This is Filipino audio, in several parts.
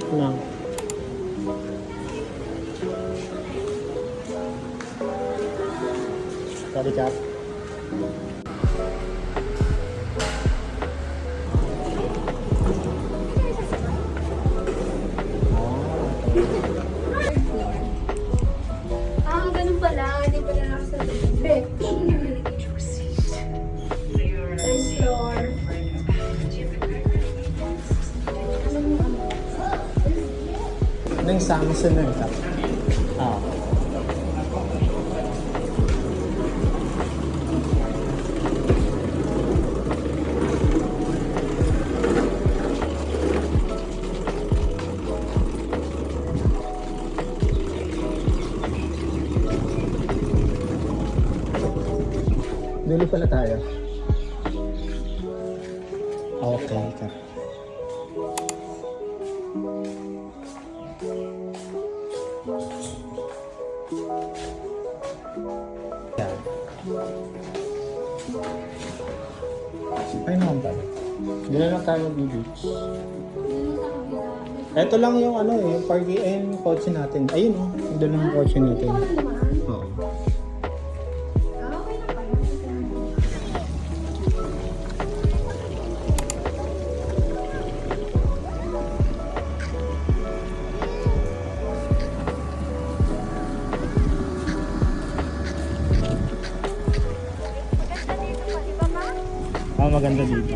Lang. Tadi Kak. Ganun pala. Hindi pala nakasabi. First floor. Ano yung Samsung na Kak? Ah. Dili pala tayo. Okay, Kak. Yan. Ay naman pala. Hindi na lang tayo mag-beach. Ito lang yung ano eh, yung parking and kotse natin. Ayun oh, doon ang kotse natin. Oo. Maganda dito.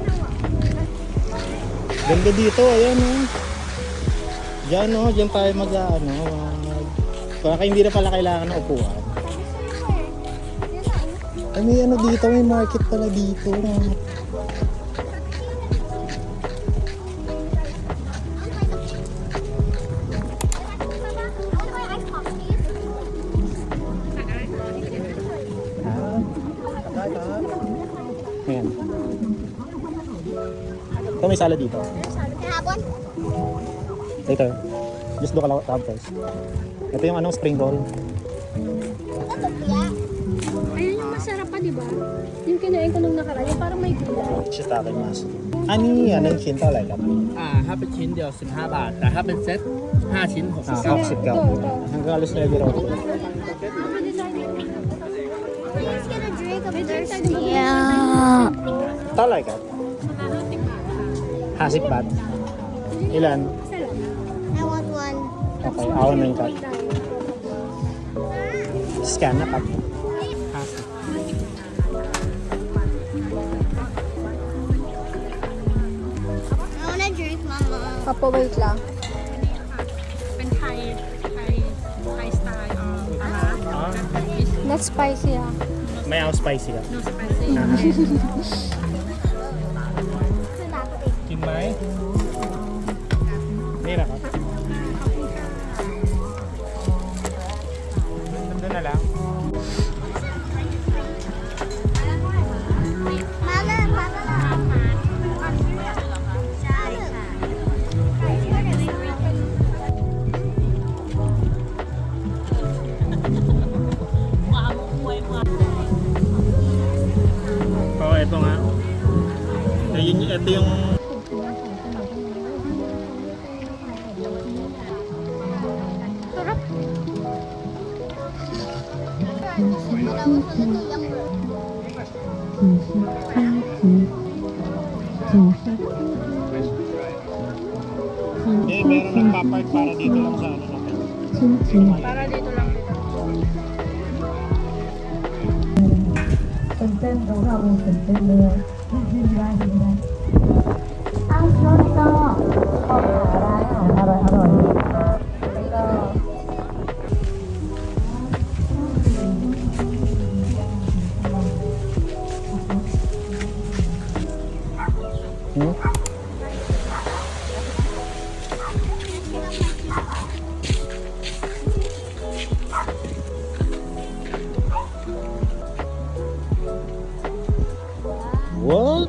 Ganda dito, ayan oh. Diyan oh, diyan tayo mag-ano. Baka hindi na pala kailangan ng upuan. Ay may ano dito, may market pala dito. Ayan. Ito may sala dito. Later. Just look at tab first. Ito yung anong spring roll. Ayun yung masarap pa, di ba? Yung kinain ko nung nakaraan, yung parang may gulay. Shiitake mas. Ani, ano yungชิ้นเท่าไหร่ครับ ถ้าเป็นชิ้นเดียว15 บาท แต่ถ้าเป็นเซ็ต5 ชิ้น 69 69. Hanggang alas 9 raw. Yeah. เท่าไหร่ครับ50 baht. Ilan? I want one. Okay, ako na yung cut. Scan na cut. I want a drink, Mama. Papa, wait lang. เป็นไทยสไตล์ปลาร้า Not spicy ah. Mayเอา spicy ครับ โนสไปซี่ กินไหมนี่แหละครับนั่นแหละแล้ว Oh, ito nga. Ito yung hindi, meron nagpapark para dito lang sa ano natin. para dito lang dito. ตื่นเต้นกับเราตื่นเต้นเลยยืนได้ยืนได้อ้าวชอบก็ออกหาร้านอาหารอร่อยไปก็ เ Hmm? What?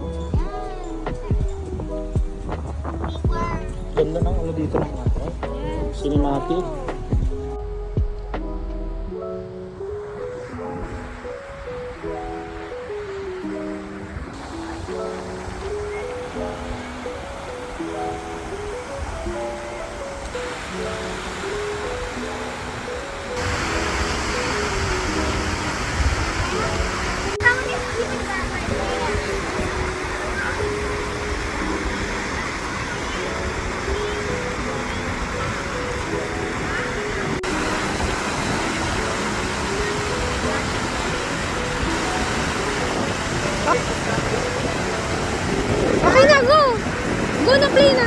Ganda ng ano dito ng ano? Cinematic. Okay na, go! Go na, play na!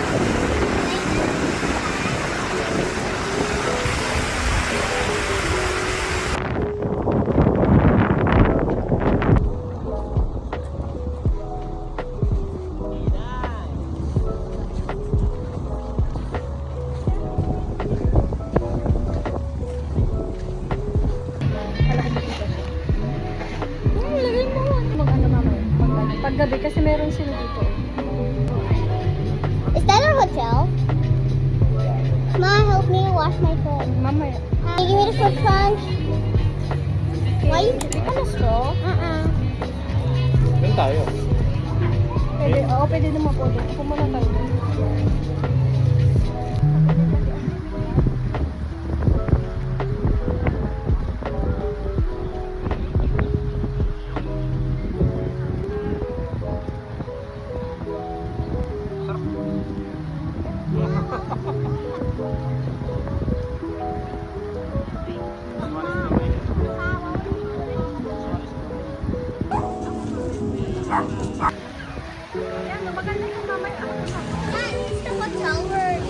Lagay mo. Mag-ano mamaya? Paggabi kasi meron sila dito. Is that a hotel? Ma, help me wash my foot. Mamaya. Can you give me the foot sponge? Why you Ano straw? Doon tayo. Pwede, oo, pwede naman po doon. Pumuna tayo doon. It's the hotel word.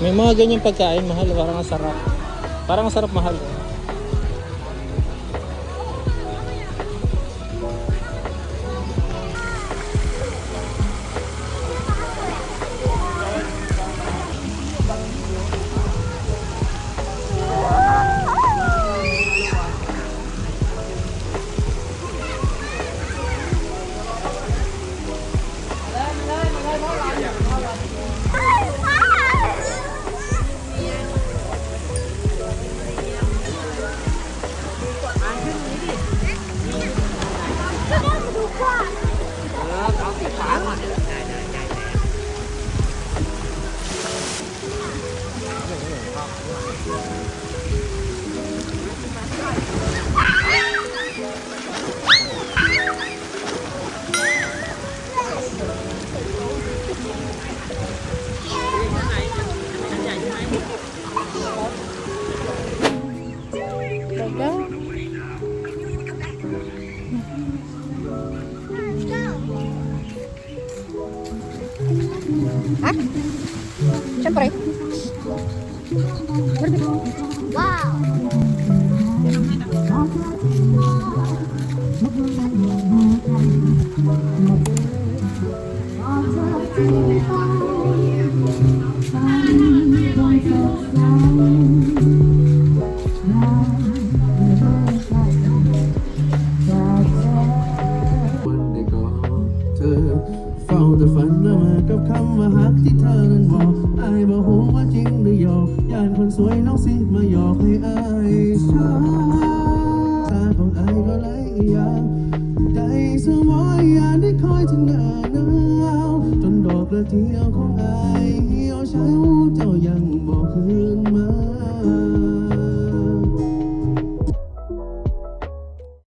May mga ganyang pagkain, mahal. Parang ang sarap. Parang ang sarap, mahal. Siyempre. Wow. Found the fun ละเมอกับคำว่าฮักที่เธอนั้นบอกอายบอกหูว่าจริงหรือหยอกย่านคนสวยน้องสิมาหยอกให้อายช้าตาของอายก็ไหลอย่างใจสมอยอยากได้คอยถึงหน้าหนาวจนดอกกระเจียวของอายเหี่ยวเฉาเจ้ายัง